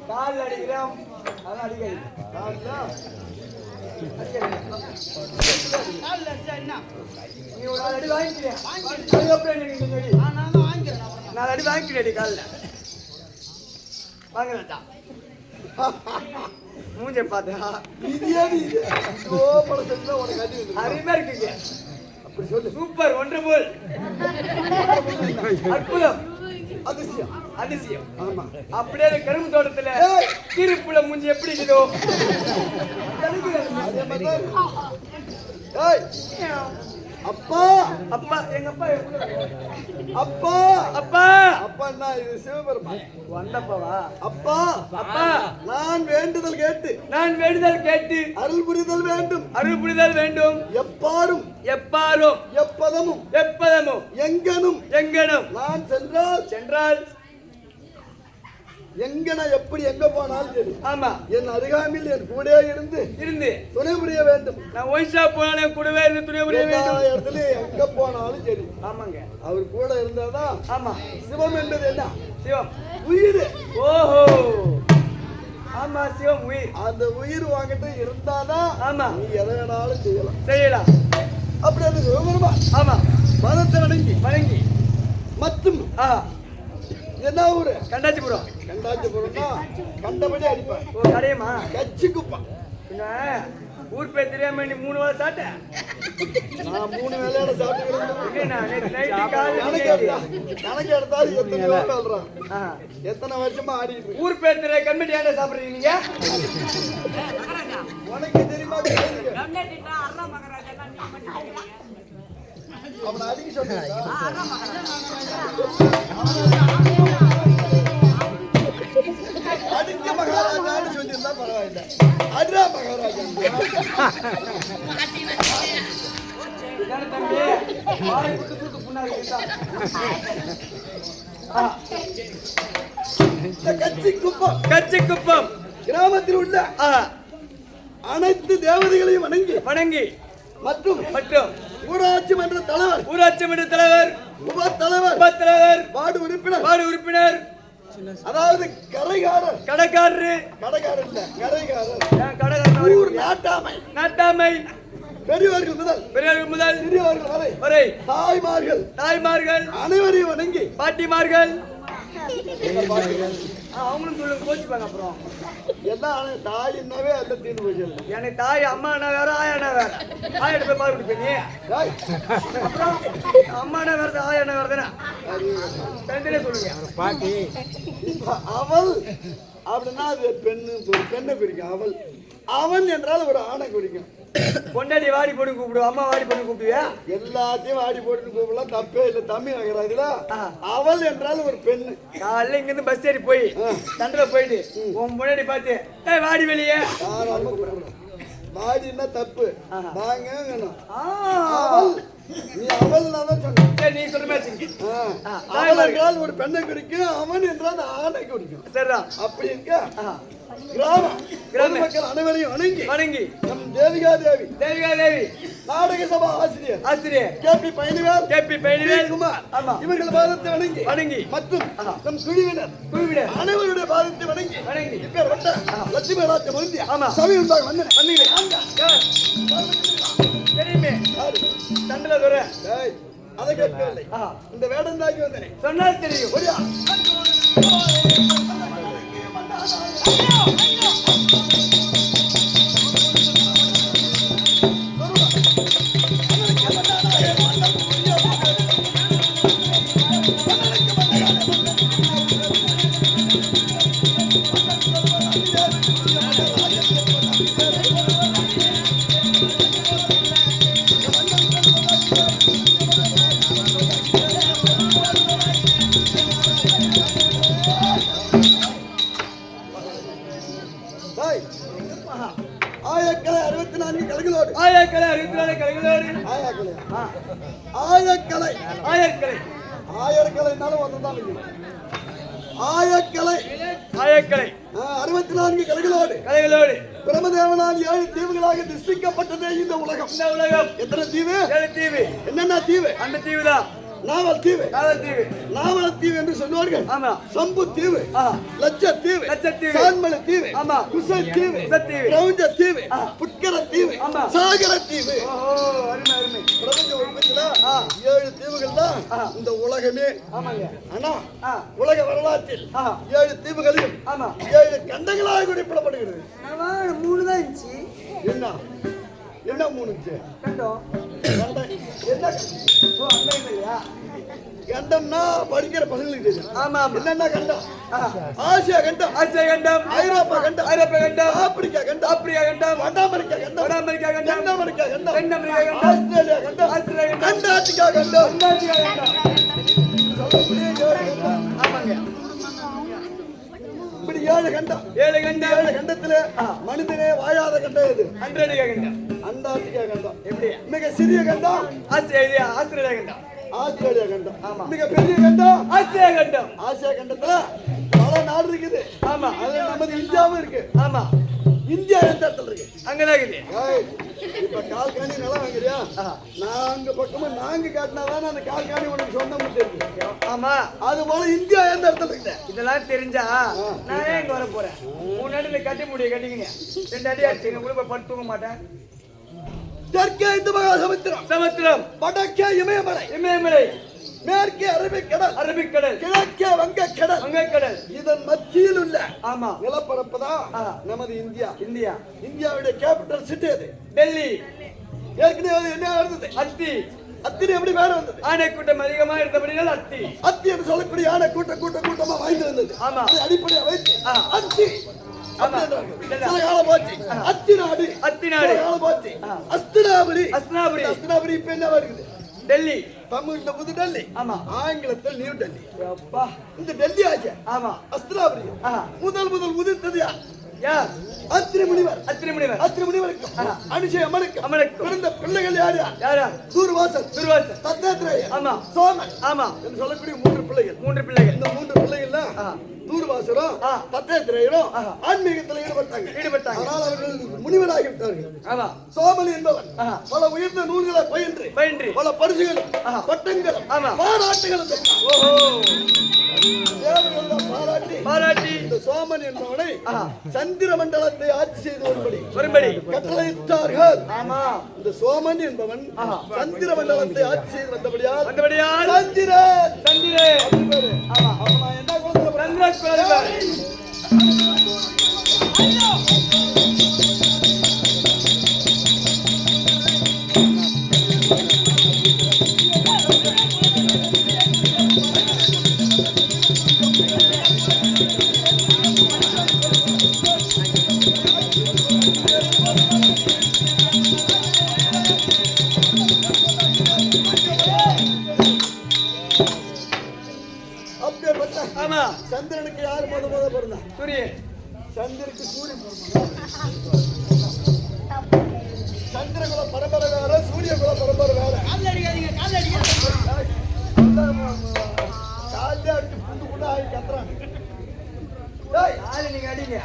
கால் அடிக்கிறோம் அதான் அடிக்காது நீ ஒரு அடி வாங்கிக்கிறேன் நான் அடி வாங்கிக்கிறேன் காலில் வாங்கலட்டா மூஞ்ச பார்த்தா அருமையா இருக்குங்க அப்படி சொல்லு சூப்பர் ஒன்றபோல் அற்புதம் அதிசயம் அதிசயம் ஆமா அப்படியே கரும்பு தோட்டத்துல கீரிப்புல மூஞ்சி எப்படி இருக்குதோ அப்பா அப்பா எங்க அப்பா அப்பா அப்பா அப்பா இது சிவபெருமான் வந்தப்பவா அப்பா அப்பா நான் வேண்டுதல் கேட்டு அருள் புரிதல் வேண்டும் எப்பாரும் எப்பதமும் எங்கனும் நான் சென்றால் எங்கன எப்படி எங்க போனாலும் சரி ஆமா என் அருகாமையில் என் கூட இருந்து துணை புரிய வேண்டும் நான் ஒய்ஷா போனாலும் கூடவே இருந்து துணை புரிய வேண்டும் இடத்துல எங்க போனாலும் சரி ஆமாங்க அவர் கூட இருந்தாதான் ஆமா சிவம் என்பது என்ன சிவம் உயிர் ஓஹோ ஆமா சிவம் உயிர் அந்த உயிர் வாங்கிட்டு இருந்தாதான் ஆமா நீ எதை வேணாலும் செய்யலாம் அப்படி அது சிவபெருமான் ஆமா மதத்தை வணங்கி மற்றும் என்ன ஊரு கண்டாச்சிபுரம்னா கண்டபடி அடிப்பான் ஓ கடையமா கச்சி குப்பான் ஊர் பேர் தெரியாம நீ 3 வேளை சாப்பிட்டேன் நான் 3 வேளையோட கணக்கு எடுத்தாலும் எத்தனை சொல்றான் எத்தனை வருஷமா ஆடிட்டு ஊர் பேர் தெரிய கண்மட்டி ஏன்டா சாப்பிடுறீங்க நீங்க உனக்கு தெரியுமா அவனை அடிக்க சொல்றேன் அடிக்க மகாராஜான்னு சொல்லியிருந்தா பரவாயில்ல அட்ரா மகாராஜா கச்சி குப்பம் கிராமத்தில் உள்ள அனைத்து தேவதைகளையும் வணங்கி மற்றும் ஊராட்சி மன்ற தலைவர் உப தலைவர் வார்டு உறுப்பினர் அதாவது கடைக்காரர் ஊர் நாட்டாமை பெரியவர்கள் முதல் சிறியவர்கள் வரை தாய்மார்கள் அனைவரையும் வணங்கி பாட்டிமார்கள் அவங்களும் சொல்லுங்க கோச்சிப்பாங்க அப்புறம் எல்லாம் தாய் என்னவே அந்த தீர்ந்து போச்சு எனக்கு தாய் அம்மா என்ன வேற ஆயா என்ன வேற ஆயிட்டு போய் பாரு கொடுப்பீங்க அப்புறம் அம்மா என்ன வேற ஆயா என்ன வேற தானே ரெண்டுலே சொல்லுங்க பாட்டி அவள் அப்படின்னா அது பெண்ணை குறிக்கும் அவள் அவன் என்றால் ஒரு ஆணை குறிக்கும் பொண்டாடி வாடி போட்டு கூப்பிடுவோம் அம்மா வாடி போட்டு கூப்பிடுவியா எல்லாத்தையும் வாடி போட்டு கூப்பிடலாம் தப்பே இல்லை தமிழ் நகராதுல அவள் என்றால் ஒரு பெண்ணு காலைல இங்க இருந்து பஸ் ஏறி போய் தண்டல போயிட்டு உன் முன்னாடி பார்த்து வாடி வெளியே வாடின்னா தப்பு வாங்க நீ அவள் தான் சொன்ன நீ சொல்ற அவள் என்றால் ஒரு பெண்ணை குறிக்கும் அவன் என்றால் ஆணை குறிக்கும் சரிதான் அப்படி இருக்க கிராம மக்கள் அனைவரையும் வணங்கி நம் தேவிகா தேவி நாடக சபா ஆசிரியர் கேபி பழனிவேல் குமார் இவர்கள் பாதத்தை வணங்கி மற்றும் நம் குழுவினர் அனைவருடைய பாதத்தை வணங்கி இப்பேற்பட்ட லட்சுமி ராஜ்யம் முந்தியா சபை உண்டாக வந்தீங்க தெரியுமே தண்டல துறை அதை கேட்கவில்லை இந்த வேடம் தாக்கி வந்தேன் சொன்னால் தெரியும் ஆயக்கலை 64 கலைகளோடு ஆயக்கலைனாலும் ஒன்றுதான் ஆயக்கலை 64 கலைகளோடு பிரமதேவனால் 7 தீவுகளாக திஷ்டிக்கப்பட்டதே இந்த உலகம் எத்தனை தீவு என்னென்ன தீவு அந்த தீவு தான் நாவல தீவு என்று சொல்வார்கள் சம்பு தீவு லட்சத்தீவு சான்மலை தீவு குசல் தீவு கிரௌஞ்ச தீவு புட்கர தீவு சாகர தீவு பிரபஞ்ச உலகத்துல 7 தீவுகள் தான் இந்த உலகமே ஆனா உலக வரலாற்றில் 7 தீவுகளையும் 7 கண்டங்களாக குறிப்பிடப்படுகிறது 3 தான் இருந்துச்சு என்ன 3 கண்டம்னா படிக்கிற பசங்களுக்கு தெரியும் என்னன்னா கண்டம் ஆசியா கண்டம் ஐரோப்பா கண்டம் ஆப்பிரிக்கா கண்டம் வட அமெரிக்கா கண்டம் தென் அமெரிக்கா கண்டம் ஆஸ்திரேலியா கண்டம் அண்டார்டிகா கண்டம் இப்படி 7 கண்டத்துல மனிதனே வாழாத கண்டம் இது அண்டார்டிகா கண்டம் எப்படி மிக சிறிய கண்டம் ஆஸ்திரேலியா கண்டம் மிக பெரிய கண்டம் ஆசியா கண்டத்துல பல நாடு இருக்குது அதுல நமது இந்தியாவும் இருக்கு இந்தியா எந்த இடத்துல இருக்கு அங்கதான் இருக்குது இப்ப கால்காணி நிலம் வாங்குறியா நாங்க பக்கமா நாங்க காட்டினாதான் அந்த கால்காணி உனக்கு சொந்தம் தெரியும் அது போல இந்தியா எந்த இடத்துல இருக்கு இதெல்லாம் தெரிஞ்சா நான் எங்க வர போறேன் 3 அடியில கட்டி முடிய கட்டிக்கிங்க 2 அடி ஆச்சு உள்ள படுத்து தூங்க மாட்டேன் தெற்கே இந்து மகா சமுத்திரம் வடக்கே இமயமலை மேற்கே அரபிக்கடல் கிழக்கே வங்கக்கடல் இதன் மத்தியில் உள்ள நிலப்பரப்பு தான் நமது இந்தியாவுடைய கேபிட்டல் சிட்டி அது டெல்லி ஏற்கனவே என்ன இருந்தது அத்தி எப்படி பேர் வந்தது ஆனை கூட்டம் அதிகமா இருந்தபடியால் அத்தி என்று சொல்லக்கூடிய ஆனை கூட்டமா வாய்ந்து வந்தது அது அடிப்படையா வைத்து அத்தி அஸ்தினாபுரி இப்ப என்ன வருது டெல்லி தமிழ்ல புது டெல்லி ஆங்கிலத்தில் நியூ டெல்லி இந்த டெல்லி ஆச்சு அஸ்தினாபுரி முதல் உதிர்த்தது யார் அத்திரி முனிவருக்கு அனுஷயம் பிறந்த பிள்ளைகள் யார் தூர்வாசன் தத்தாத்ரேயர் சோமன் என்று சொல்லக்கூடிய 3 பிள்ளைகள் இந்த 3 பிள்ளைகள்ல தூர்வாசரும் தத்தாத்ரேயரும் ஆன்மீகத்தில் ஈடுபட்டாங்க ஆனால் அவர்கள் முனிவராகி விட்டார்கள் சோமன் என்பவன் பல உயர்ந்த நூல்களை பயின்று பல பரிசுகளும் பட்டங்களும் பாராட்டுகளும் பாராட்டி இந்த சோமன் என்பவனை சந்திர மண்டலத்தை ஆட்சி செய்து வரும்படி கட்டளையிட்டார்கள் இந்த சோமன் என்பவன் சந்திர மண்டலத்தை ஆட்சி செய்து வந்தபடியால் சந்திரன் என்ன தான் பிறந்தான். சூரியன். சந்திரனுக்கு சூரியன் சந்திரகுல பரம்பரை வேற, சூரிய குல பரம்பரை வேற. காலைல அடிச்சு புண்டு புண்டா ஆகி கத்துறான். நாளை நீங்க அடிங்க.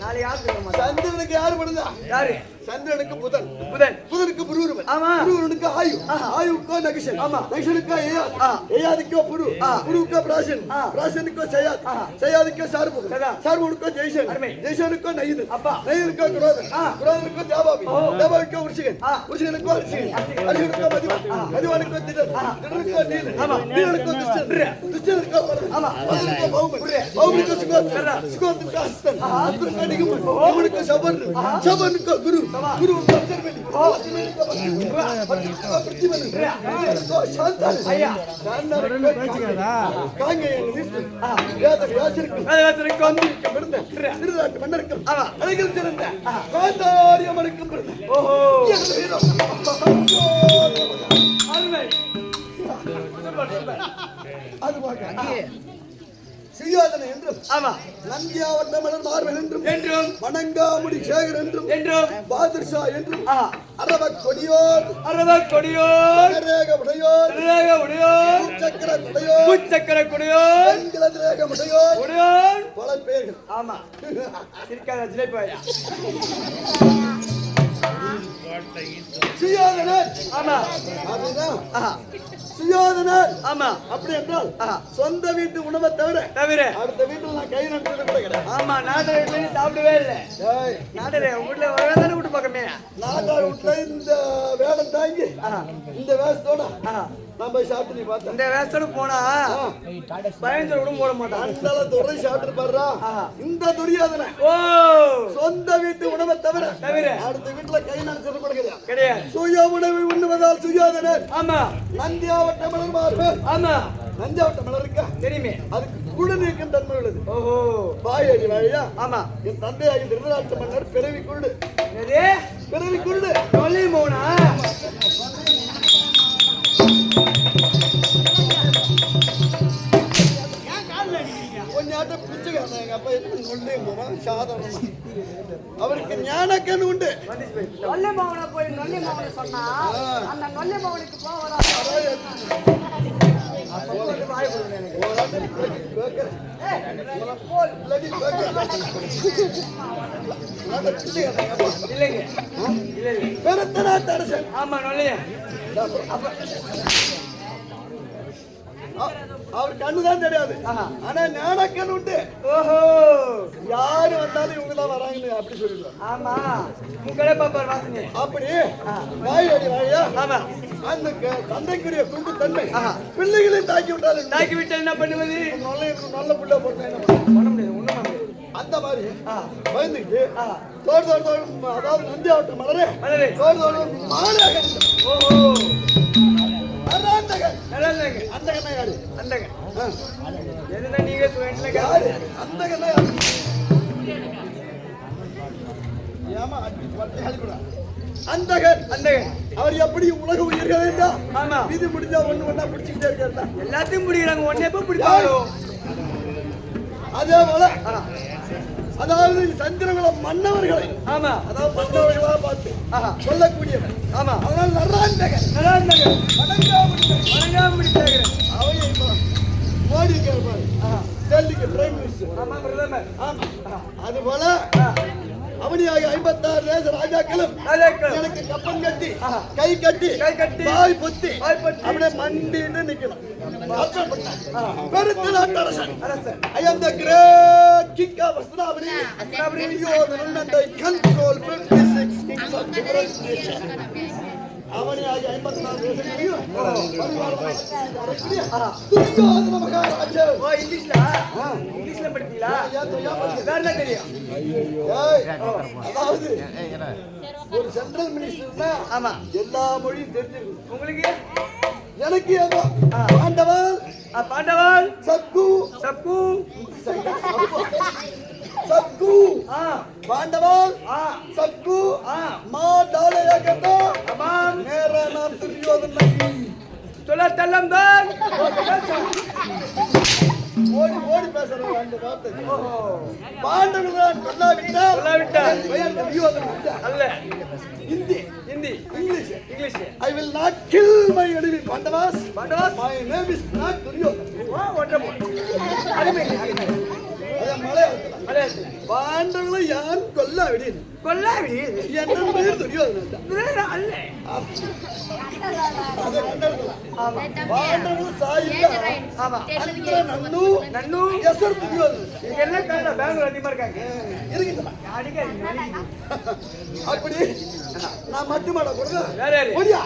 நாளை யாரு சந்திரனுக்கு யாரு பண்ணுதா? யாரு? சந்திரனுக்கு புதன், புதன். புதனுக்கு புருவன், ஆமா. புருவனுக்கு ஆயு, ஆயுக்கோ நகிஷன், ஆமா. நகிஷனுக்கு ஏயாத், ஏயாதிக்கோ புரு, புருவுக்கோ பிராசன், பிராசனுக்கோ சயாத், சயாதிக்கோ சார்பு, சார்புனுக்கோ ஜெய்சன், ஜெய்சனுக்கோ நயிது, நயிதுக்கோ குரோதன், குரோதனுக்கோ தேவாபி, தேவாபிக்கோ உருஷிகன், உருஷிகனுக்கோ அரிசிகன், அரிசிகனுக்கோ மதிவன், மதிவனுக்கோ திடர், திடருக்கோ நீலன், நீலனுக்கோ துஷ்டன், துஷ்டனுக்கோ பரதன், பரதனுக்கோ பௌமன், பௌமனுக்கோ சுகோத்தன், சுகோத்தனுக்கோ அஸ்தன், அஸ்தனுக்கோ நிகுமன், நிகுமனுக்கோ சபன், சபனுக்கோ குரு, குருவுக்கோ அச்சர்வெளி, அச்சர்வெளிக்கோ பிரதிமன், பிரதிமனுக்கோ சாந்தன், காங்கேயன் விஷ்ணு, வேத வியாசருக்கும் அம்பிக்கும் பிறந்த திருநாட்டு மன்னருக்கும் அழகில் சிறந்த காந்தாரியம்மனுக்கும் பிறந்த அது சுயோதனை என்றும் நந்தியாவட்ட மலர் மார்பன் என்றும் வணங்காமுடி சேகர் என்றும் பாதுஷா என்றும் அரவக் கொடியோர் சக்கர உடையோர் பல பேர்கள். ஆமா இருக்காத ஜிலேபியா சுயோதனர். ஆமா அப்படிதான் சுயோதனர். ஆமா அப்படி என்றால் சொந்த வீட்டு உணவை தவிர அடுத்த வீட்டுல நான் கை நட்டது கூட கிடையாது. ஆமா நாட்டு வீட்டுல சாப்பிடவே இல்லை. நாட்டு வீட்டுல தானே விட்டு பார்க்கமே. நாட்டார் வீட்டுல இந்த வேடம் தாங்கி இந்த வேஷத்தோட நம்ம சாப்பிட்டு நீ பார்த்த இந்த வேஷத்தோட போனா பயஞ்சல் கூட போட மாட்டான். அந்த துறை சாப்பிட்டு பாடுறா. இந்த துரியாதனை சொந்த வீட்டு உணவை தவிர அடுத்த வீட்டுல கை நட்டது கூட கிடையாது. சுய உணவை உண்ணுவதால் சுயோதனர். ஆமா நந்தியாவட்ட மலர் மார்பன். ஆமா நந்தியாவட்ட மலர் இருக்கா தெரியுமே, அதுக்கு குடு நீக்கும் தன்மை உள்ளது. ஓஹோ பாயடி வாழையா. ஆமா என் தந்தையாகி திருநாட்டு மன்னர் பிறவி குருடு. பிறவி குருடு சொல்லி மோனா கொஞ்சம் பிடிச்சுக்காங்க. எங்க அப்பா சொல்லி சாதாரண அவருக்கு ஞானக்கண் உண்டு. நொல்லை மாவனை போய் நொல்லை மாவனை சொன்னா அந்த நொல்லை மாவனுக்கு போவா ஆமா நொல்லைய அவர் கண்ணுதான் தெரியாது, ஆனா ஞானக்கண் உண்டு. ஓஹோ யாரு வந்தாலும் இவங்கதான் வராங்கன்னு அப்படி சொல்லிடுவாங்க. ஆமா உங்களே பாப்பார் வாசனை அப்படி வாயடி வாழையா. ஆமா அந்த தந்தைக்குரிய குண்டு தன்மை பிள்ளைகளையும் தாக்கி விட்டாலும் தாக்கி விட்டால் என்ன பண்ணுவது? நல்ல புள்ள போட்டா என்ன பண்ண முடியாது, ஒண்ணும் அந்த மாதிரி பயந்துக்கிட்டு தோடு தோடு தோடு, அதாவது நந்தியாவட்ட மலரே தோடு தோடு மாலையாக. ஓஹோ அந்தகன் அந்தகன் யாரு? அந்தகன் என்ன நீங்க யாரு? அந்தகன் யாரு? ஏமா அந்தகன் அந்தகன் அவர் எப்படி உலக உயிர்கள் என்றால் ஆமா இது முடிஞ்சா ஒண்ணு ஒண்ணா பிடிச்சிக்கிட்டே இருக்காரு. எல்லாத்தையும் பிடிக்கிறாங்க, ஒன்னே போய் பிடிச்சாங்க. அதே போல அதாவது சந்திரகுல மன்னவர்களை ஆமா அதாவது மன்னவர்களா பார்த்து சொல்லக்கூடியவர். ஆமா அதனால நராந்தகன் வணங்காமுடி சேகரன் அவையை மோடி கேட்பாரு டெல்லிக்கு பிரைம் மினிஸ்டர். ஆமா பிரதமர். ஆமா அது போல அவனியாக 56 தேச ராஜாக்களும் எனக்கு கப்பன் கட்டி கை கட்டி வாய் பொத்தி அப்படியே மண்டின்னு நிக்கணும். பெருத்த நாட்டரசன் I am the great king of Asnabri. Duryodhanan and I control 56 kings of different nations. அவனியாக 54 தேசங்களையும் Duryodhana Maharaja. இங்கிலீஷ்ல படிப்பீங்களா? வேற என்ன தெரியும்? அதாவது ஒரு சென்ட்ரல் மினிஸ்டர்னா ஆமா எல்லா மொழியும் தெரிஞ்சிருக்கு. உங்களுக்கு எனக்கு ஏதோ பாண்டவன் பாண்டவன் சக்கு சக்கு சக்கு பாண்டவன் சக்கு மா டாலே கட்டோ मेरा नाम दुर्योधन नहीं. चला तलम दर ஓடி ஓடி பேசுறேன் அந்த வார்த்தை. பாண்டவர்கள் கொல்லாவிட்டால் பெயர் துரியோதனன் அல்ல. Hindi English I will not kill my enemy Pandavas. My name is not Duryodhana. மலையாளத்தில் பாண்டவர்களை யான் கொல்லாவிடேன். என் பெயர் துரியோதனன் அல்ல. பாண்டவர்கள் சாயில்ல அந்திர நன்னு எசர் துரியோதனன் எல்லாம் கண்ணா பெங்களூர் அதிகமா இருக்காங்க. அப்படி நான் மட்டுமாட கொடுங்க. வேற யாரு? ஓடியா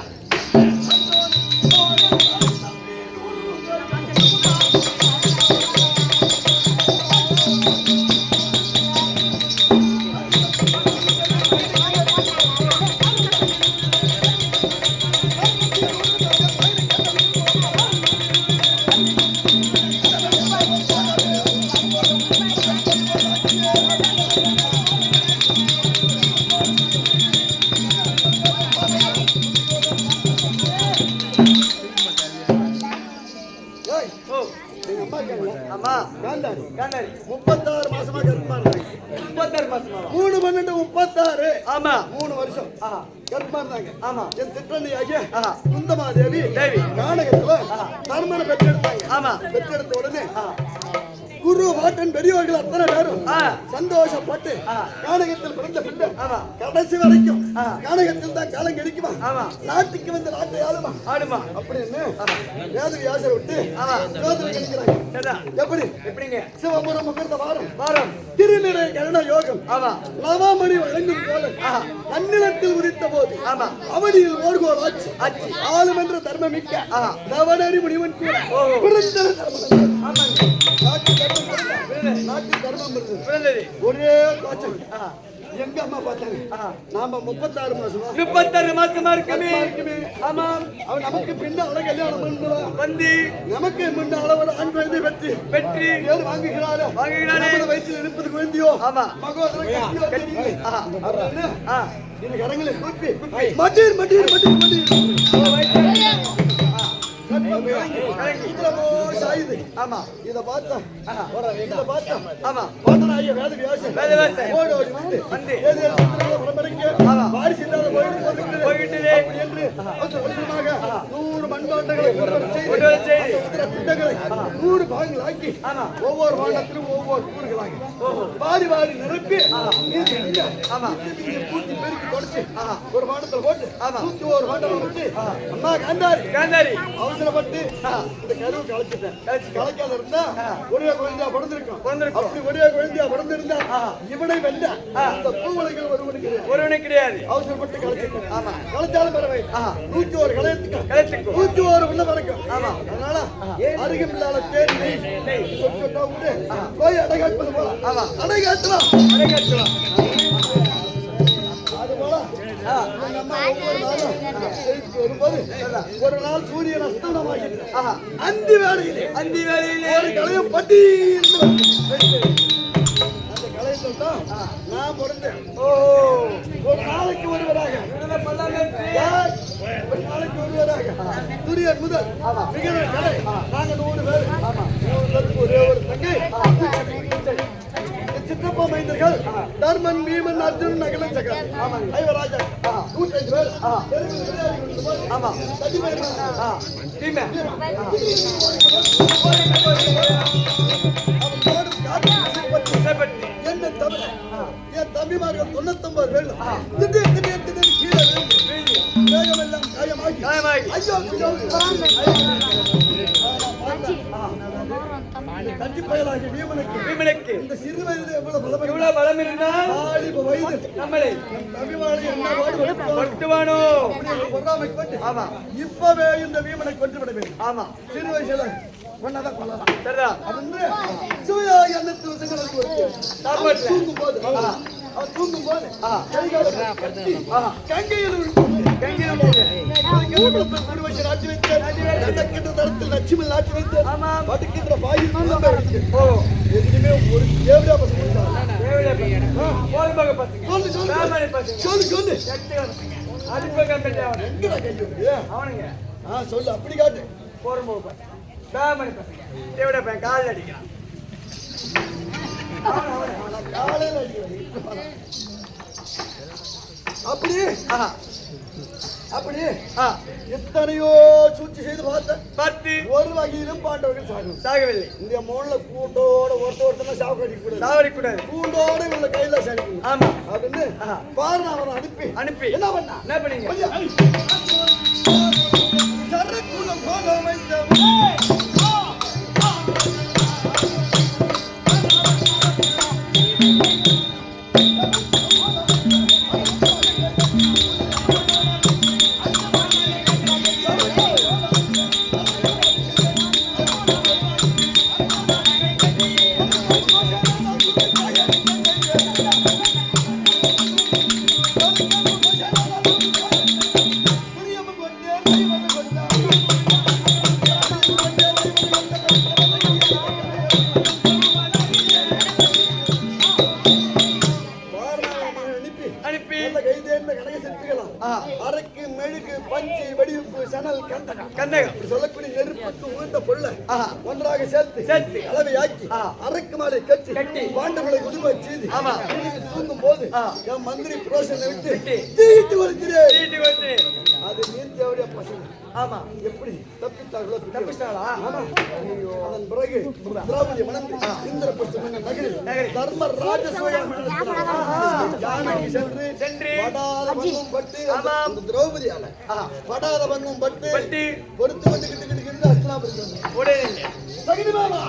ஆமா காந்தாரி காந்தாரி 36 மாசமா கர்ப்பமா இருந்தாங்க. 36 மாசமா 3 12 36. ஆமா 3 வருஷம் கர்ப்பமா இருந்தாங்க. ஆமா என் சிற்றண்ணி ஆகிய குந்தமாதேவி தேவி கானகத்துல தர்மனை பெற்றெடுத்தாங்க. ஆமா பெற்றெடுத்த உடனே குரு வாட்டன் பெரியவர்கள் அத்தனை பேரும் சந்தோஷப்பட்டு கானகத்தில் பிறந்த பிள்ளை கடைசி வரைக்கும் கானகத்தில் தான் காலம் கழிக்குமா, நாட்டுக்கு வந்து நாட்டை ஆளுமா அப்படின்னு வேத வியாசரை விட்டு ஜோதிடம் கணிக்கிறாங்க. எப்படி எப்படிங்க? சிவபுரம் முகர்ந்த வாரம் திருநிலை கருண யோகம் நவமணி வழங்கும் போல நன்னிலத்தில் உதித்த போது அவனியில் ஓர்கோல் ஆட்சி ஆளும் என்ற தர்மமிக்க நவநறி முனிவன் கூட நாட்டு தர்மம் இருந்தது. ஒரே காய்ச்சல். எங்க அம்மா பார்த்தாங்க. நாம 36 மாசமா இருக்குமே. ஆமா அவன் நமக்கு பின்னால கல்யாணம் பண்ணுவான். வந்து நமக்கு முன்னால ஒரு ஆண் குழந்தை பெற்று பேர் வாங்குகிறாரு. வயிற்றில் இருப்பது குழந்தையோ மகோதரன் கரங்களை கூப்பி மட்டீர் ஆமா இத பார்த்தா பாண்டனாகிய வேத வியாசன் ஓடி ஓடி வந்து ஏதேல் சந்திரன பரம்பரைக்கு வாரிசு இல்லாத போயிட்டு என்று அவசரமாக 100 மண்பாண்டங்களை கொண்டு செய்து பிண்டங்களை 100 பாகங்களாக்கி ஒவ்வொரு பாண்டத்திலும் ஒவ்வொரு கூறுகளாகி வாரி நிரப்பி பூத்தி பெருக்கி தொடச்சு ஒரு பாண்டத்தில் போட்டு 101 பாண்டங்களை வச்சு அம்மா காந்தாரி அவசரப்பட்டு இந்த கருவு கலைச்சிட்டேன். கலைக்காத இருந்தா ஒரே குழந்தையா பிறந்திருக்கும். அப்படி ஒரே குழந்தையா பிறந்திருந்தா இவனை வெல்ல இந்த பூவலைகள் ஒருவனுக்கு கிடையாது. அவசரப்பட்டு கலைச்சிட்டேன். ஆமா கலைச்சாலும் பரவாய் 101 கலையத்துக்கு 101 உள்ள வரைக்கும். ஆமா அதனால அருகில்லாத தேடி சொன்னா விட்டு போய் அடைகாட்டுவது போல. ஆமா அடைகாட்டலாம். ஒரு நாள் சூரியன் அஸ்தமனமாகிறது. அந்தி வேளையிலே ஒரு கலையம் பட்டி அந்த கலையத்தை தான் நான் பிறந்தேன். ஒரு நாளைக்கு ஒருவராக துரியன் முதல் மிகுந்த கலை நாங்க 100 பேர். 100 பேருக்கு ஒரே ஒரு தங்கை சித்தப்பா மைந்தர்கள் தர்மன் பீமன் அர்ஜுனன் அகிலன் சக்கரன் ஐவராஜா 105 பேர். ஆமா என்ன தவிர என் தம்பிமார்கள் 99 பேர் திடீர் கீழே வேகமெல்லாம் காயமாகி ஐயோ கட்சி பயலாகிய பீமனுக்கு இந்த சிறு வயது எவ்வளவு பலம் இருந்தால் வாலிப வயது நம்மளை தம்பிமாரை என்ன பாடுபடுத்துவானோ பொறாமைப்பட்டு இப்பவே இந்த பீமனை கொண்டு விட வேண்டும். ஆமா சிறு வயசுல ஒன்னதான் கொள்ளலாம். சரிதான் அப்படின்னு சிவயா எண்ணத்து வருஷங்களுக்கு தூங்கும் போது கங்கையில் தரத்தில் லட்சுமி நாட்டி வைத்து படுக்கின்ற வாயில் எதுவுமே ஒரு தேவையா சொல்லு அப்படி காட்டு தாமணி பசங்க தேவட பையன் கால் அடிக்கிறான் காலையில அடிக்கிறான். அப்படியே அப்படியே எத்தனையோ சூழ்ச்சி செய்து பார்த்து ஒரு வகையிலும் பாண்டவர்கள் சாகவில்லை. இந்த மூணுல கூண்டோட ஒருத்தர் சாவடிக்க கூடாது கூண்டோட இவங்க கையில சாதிக்கணும். ஆமா அப்படின்னு பாருங்க அவனை அனுப்பி என்ன பண்ணீங்க சரக்குலம் போல அமைந்த அரைக்கு மெழுகு பஞ்சு வெடிப்பு சணல் கந்தகம் சொல்லக்கூடிய நெருப்புக்கு உயர்ந்த பொருளை ஒன்றாக சேர்த்து அளவையாக்கி அரைக்கு மாலை கட்டி பாண்டவர்களை குடும்ப செய்து தூங்கும் போது என் மந்திரி புரோஷனை விட்டு தீட்டு வருகிறேன். அது நீர்த்தியாவுடைய பசங்க ஆமா எப்படி தப்பித்தார்களோ தப்பிச்சாளா அதன் பிறகு திரௌபதி மணந்து இந்திரபுஷ்ட நகரில் தர்ம ராஜசோயா ஜானகி சென்று படாத பங்கும் பட்டு அந்த திரௌபதியால படாத பங்கும் பட்டு பொறுத்து வந்து கிட்டு அஸ்தனாபுரி சகினி மாமா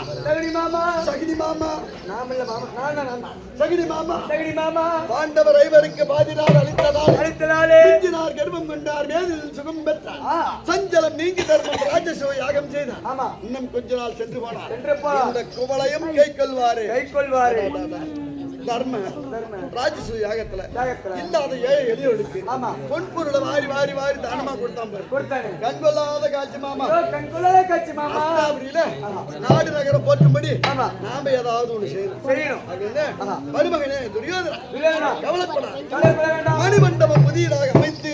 சகினி மாமா நாமல்ல மாமா நான் சகினி மாமா பாண்டவர் ஐவருக்கு பாதினார் அளித்ததாலே கர்ப்பம் கொண்டார் மேதில் சுகம் பெற்றார் சஞ்சலம் நீங்கி தர்மம் ராஜசோ யாகம் செய்தார். இன்னும் கொஞ்ச நாள் சென்று போனார். இந்த குவளையும் கை கொள்வாரு தர்ம ராஜசூ யாகத்துல இல்லாத ஏழை எளியவர்களுக்கு பொன்பொருளை வாரி தானமா கொடுத்தாங்க. கண்கொள்ளாத காட்சி மாமா நாடு நகரம் போற்றும்படி நாம ஏதாவது ஒண்ணு செய்யணும். மருமகனே துரியோதனா கவலைப்பட மணிமண்டபம் புதியதாக அமைத்து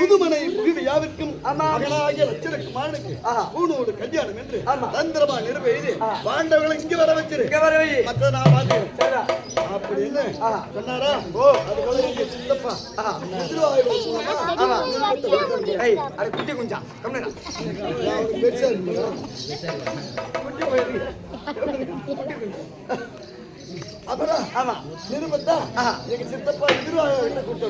புதுமனை புவியாவிற்கும் மகனாகிய லட்சணக்குமாரனுக்கு பூனோடு கல்யாணம் என்று தந்திரமா நிறுவெய்து பாண்டவர்களை இங்க வர வச்சிரு மற்ற நான் பார்த்தேன் அப்படின்னு சொன்னாரா. அது போல எங்க சித்தப்பா குட்டி குஞ்சா பெருசா அப்புறம் நிருபத்தா எங்க சித்தப்பா எதிர்வாக கொடுத்து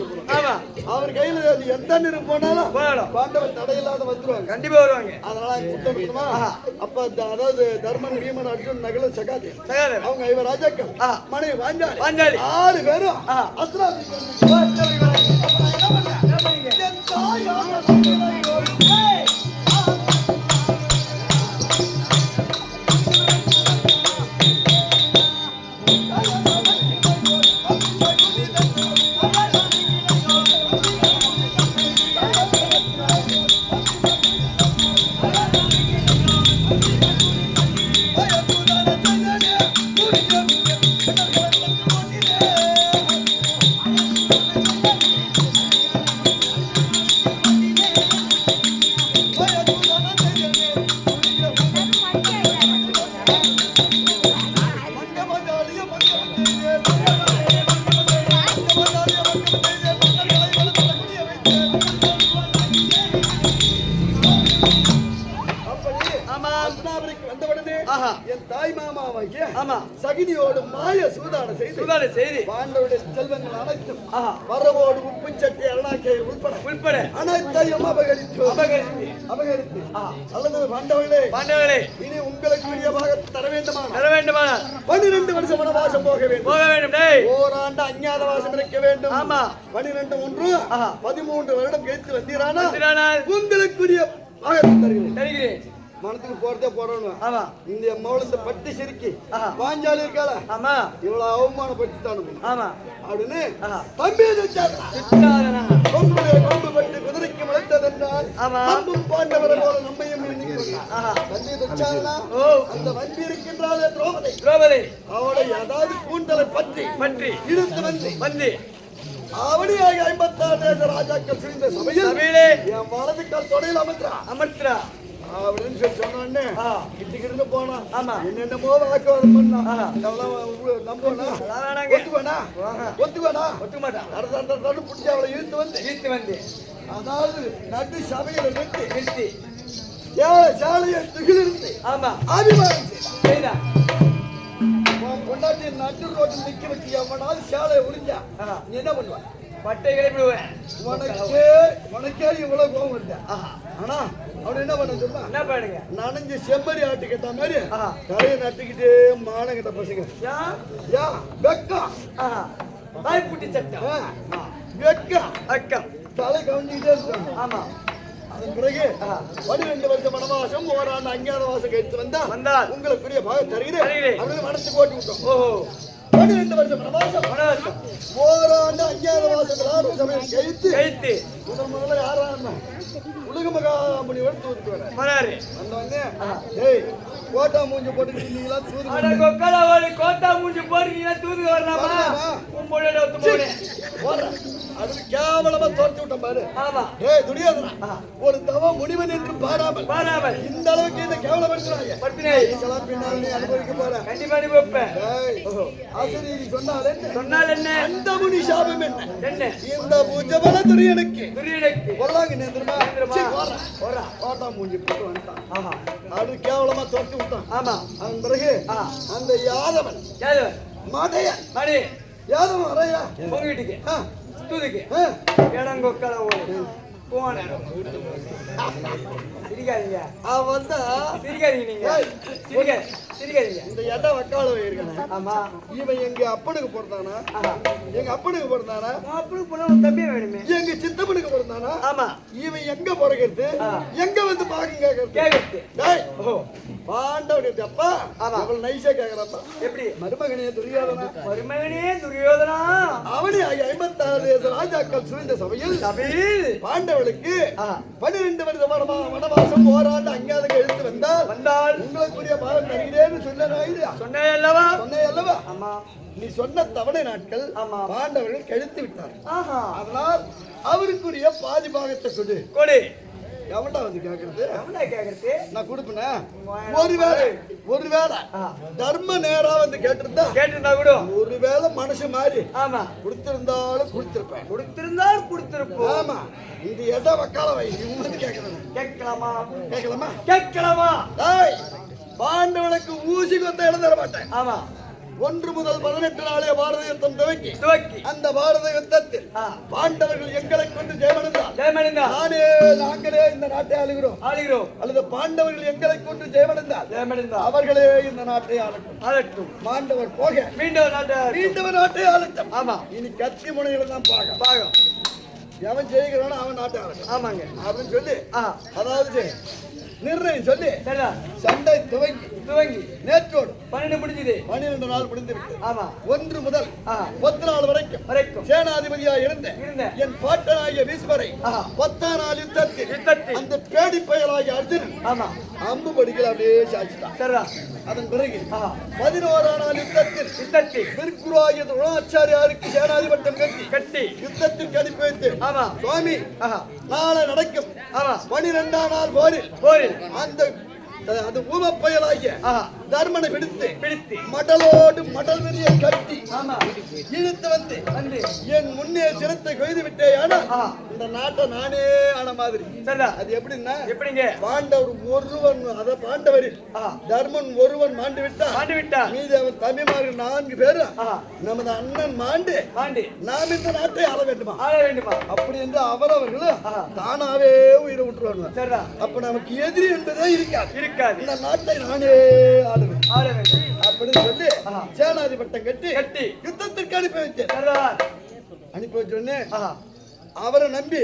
அவர் கையில எந்த நிருபம் போனாலும் பாண்டவன் தடையில்லாத வந்துருவாங்க, கண்டிப்பா வருவாங்க. அதனால கொடுத்துருக்கணுமா. அப்ப அதாவது தர்மன் பீமன் அர்ஜுன் நகல சகாதே அவங்க ஐவ ராஜாக்கள் மனைவி வாஞ்சாலி 6 பேரும் என் தாய் மாமாவாகிய சகினியோடு மாய சூதாட செய்து பாண்டவருடைய செல்வங்கள் அனைத்தும் வரவோடு உப்பு சட்டி அருணாக்கை உள்பட அனைத்தையும் அபகரித்து அல்லது பாண்டவர்களே இனி உங்களுக்கு தர வேண்டுமானால் 12 வருஷம் வனவாசம் போக வேண்டும். ஓராண்டு அஞ்ஞாத வாசம் இருக்க வேண்டும். 12 ஒன்று 13 வருடம் கழித்து வந்தீரானால் உங்களுக்குரிய தருகிறேன். மனத்துக்கு போறதே போறோம். இந்த மௌலத்தை பட்டி சிரிக்கி பாஞ்சாலி இருக்கால இவ்வளவு அவமானப்பட்டுட்டானு அப்படின்னு தம்பி கொம்பு பட்டு குதிரைக்கு முளைத்ததென்றால் பாண்டவரை போல நம்மையும் தம்பி அந்த வண்டி இருக்கின்றாலே திரௌபதி அவளை ஏதாவது கூண்டலை பற்றி இழுத்து வந்து அவனியாக 56 தேச ராஜாக்கள் சிரிந்த சபையில் என் வலது கால் தொடையில் அமர்த்தா அப்படின்னு சொல்லி சொன்னோடனே கிட்ட போனா ஆமா என்னென்னமோ வாக்குவாதம் பண்ணா நம்புவானா ஒத்துக்குவானா ஒத்துக்க மாட்டான் தடு பிடிச்சி அவளை இழுத்து வந்து அதாவது நடு சபையில நிறுத்தி சாலையை திகிலிருந்து ஆமா அபிமானம் செய்தான் கொண்டாட்டி நடு ரோட்டில் நிக்க வச்சு எவனாவது சாலையை ஒளிஞ்சா நீ என்ன பண்ணுவ பட்டை கிளப்பிடுவேன் உனக்கே இவ்வளவு கோபம் வருது ஆனா அவன் என்ன பண்ண சொல்லுவா என்ன பண்ணுங்க நனைஞ்சு செம்மறி ஆட்டு கேட்ட மாதிரி தலையை நட்டுக்கிட்டே மானம் கிட்ட பசங்க வெக்கம் வாய்ப்புட்டி சட்டம் வெக்கம் அக்கம் தலை கவனிச்சுக்கிட்டே இருக்காங்க ஆமா அதன் பிறகு 12 வருஷம் வனவாசம் ஓராண்டு அஞ்ஞாத வாசம் கழித்து வந்தா உங்களுக்கு பாகம் தருகிறேன் அப்படின்னு மனசு போட்டு விட்டோம். ஓஹோ 12 வருஷம் வனவாசம் ஓராண்டு அஞ்ஞாத வாசம் சமயம் கழித்து முதல்ல யாரா உலக மகாமுனி எடுத்து வந்துட்டு வந்தவங்க ஏய் கோட்டா மூஞ்சி போட்டுக்கிட்டீங்களா தூது கோட்டா மூஞ்சி போடுறீங்களா தூது வரலாமா அதுக்கு கேவலமா தோர்த்து விட்டோம் பாரு. ஆமா ஏய் துரியோதனா ஒரு தவ முனிவன் என்று பாராமல் இந்த அளவுக்கு இந்த கேவலப்படுத்துறாங்க. இதெல்லாம் பின்னால் நீ அனுபவிக்க போற. கண்டிப்பா அனுபவிப்பேன். ஆசிரியர் சொன்னால் என்ன அந்த முனி சாபம் என்ன இந்த பூஜபல துரியனுக்கு கொள்ளாங்க நேந்திரமா கோட்டா மூஞ்சி போட்டு வந்துட்டான். அது கேவலமா தோர்த்து விட்டான். ஆமா அதன் பிறகு அந்த யாதவன் மடைய யாதவன் வரையா உங்க வீட்டுக்கு தூதுக்கு இடங்கொக்கல போன சிரிக்காதீங்க அவன் வந்தா சிரிக்காதீங்க நீங்க சிரிக்காதீங்க இந்த எட்ட வக்கால இருக்கானே ஆமா இவன் எங்க அப்பனுக்கு பிறந்தானா எங்க அப்பனுக்கு பிறந்தானா அப்பனுக்கு போனா ஒரு தம்பியே வேணுமே எங்க சித்தப்பனுக்கு பிறந்தானா ஆமா இவன் எங்க பிறக்கிறது எங்க வந்து பாக்குங்க கேக்குறது டேய் பாண்டவனுக்கு அப்பா அவள் நைஸா கேக்குறப்பா எப்படி மருமகனே துரியோதனா அவனே 56 ராஜாக்கள் சூழ்ந்த சபையில் பாண்டவனுக்கு 12 வருஷ வனவாசம் ஓராண்டு அஞ்ஞாதம் எழுத்து வந்தால் உங்களுக்குரிய பாகம் தருகிறேன்னு சொன்னேன் அல்லவா ஆமா நீ சொன்ன தவணை நாட்கள் பாண்டவர்கள் கழித்து விட்டார். அதனால் அவருக்குரிய பாதி பாகத்தை கொடு. எவன்டா வந்து கேக்குறது நான் கொடுப்பேன். ஒருவேளை தர்ம நேரா வந்து கேட்டிருந்தா கூட ஒருவேளை மனசு மாறி கொடுத்திருந்தாலும் கொடுத்திருப்பேன். ஆமா இந்த எத வக்கால வை வந்து கேட்கலாமா பாண்டவனுக்கு ஊசி கொத்த இடம் தர மாட்டேன். ஆமா 1 முதல் 18 நாளே பாரத யுத்தம் துவக்கி அந்த பாரத யுத்தத்தில் பாண்டவர்கள் எங்களை கொண்டு ஜெயமடைந்தால் நாங்களே இந்த நாட்டை ஆளுகிறோம் அல்லது பாண்டவர்கள் எங்களை கொண்டு ஜெயமடைந்தால் அவர்களே இந்த நாட்டை ஆளட்டும். பாண்டவர் போக மீண்டவர் நாட்டை ஆளட்டும். ஆமா இனி கத்தி முனைகளை தான் பாகம் எவன் ஜெயிக்கிறானோ அவன் நாட்டை ஆளட்டும். ஆமாங்க அப்படின்னு சொல்லி அதாவது நிர்ணயம் சொல்லி சண்டை துவங்கி நேற்றோடு 12 நாள் முடிந்து விட்டு 1 முதல் 10 நாள் வரைக்கும் சேனாதிபதியாக இருந்த என் பாட்டனாகிய பீஷ்மரை 10 நாள் யுத்தத்தில் அந்த பேடி பயலாகிய அர்ஜுனன் அம்பு படிக்கல அப்படியே சாய்ச்சிட்டான். அதன் பிறகு 11 நாள் யுத்தத்தில் விற்குராகிய துரோணாச்சாரியாருக்கு சேனாதிபட்டம் கட்டி யுத்தத்திற்கு அனுப்பி வைத்து சுவாமி நாளை நடக்கும் 12ஆம் நாள் போரில் அந்த ஊமப்பயலாகிய தர்மனை பிடித்து மடல் வெளியே கட்டி இழுத்து வந்து என் முன்னே சிரத்தை கொய்து விட்டேன். இந்த நாட்டை நானே ஆன மாதிரி. அது எப்படிங்க பாண்டவர் பாண்டவரில் தர்மன் ஒருவன் மாண்டு விட்டா மீது அவன் தம்பிமார்கள் 4 பேரு நமது அண்ணன் மாண்டு நாம் இந்த நாட்டை ஆள வேண்டுமா அப்படி என்று அவரவர்கள் தானாவே உயிரை விட்டுருவாங்க. அப்ப நமக்கு எதிரி என்பதே இருக்காது. இந்த நாட்டை நானே ஆள வேண்டும் அப்படின்னு சொல்லி சேனாதிபட்டம் கட்டி யுத்தத்திற்கு அனுப்பி வச்சோடனே அவரை நம்பி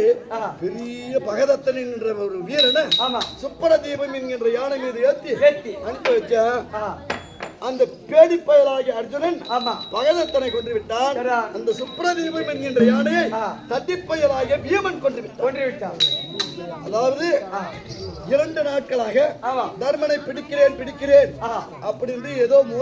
பெரிய பகதத்தன் என்கின்ற ஒரு வீரனை சுப்பரதீபம் என்கின்ற யானை மீது ஏத்தி அனுப்பி வச்சா அந்த பேடி பயலாகிய அர்ஜுனன் பகதத்தனை கொன்று விட்டான். அந்த சுப்ரதீபம் என்கின்ற யானையை தட்டிப்பயலாகிய பீமன் கொன்று விட்டான். அதாவது 2 நாட்களாக தர்மனை பிடிக்கிறேன் அப்படின்னு ஏதோ மோத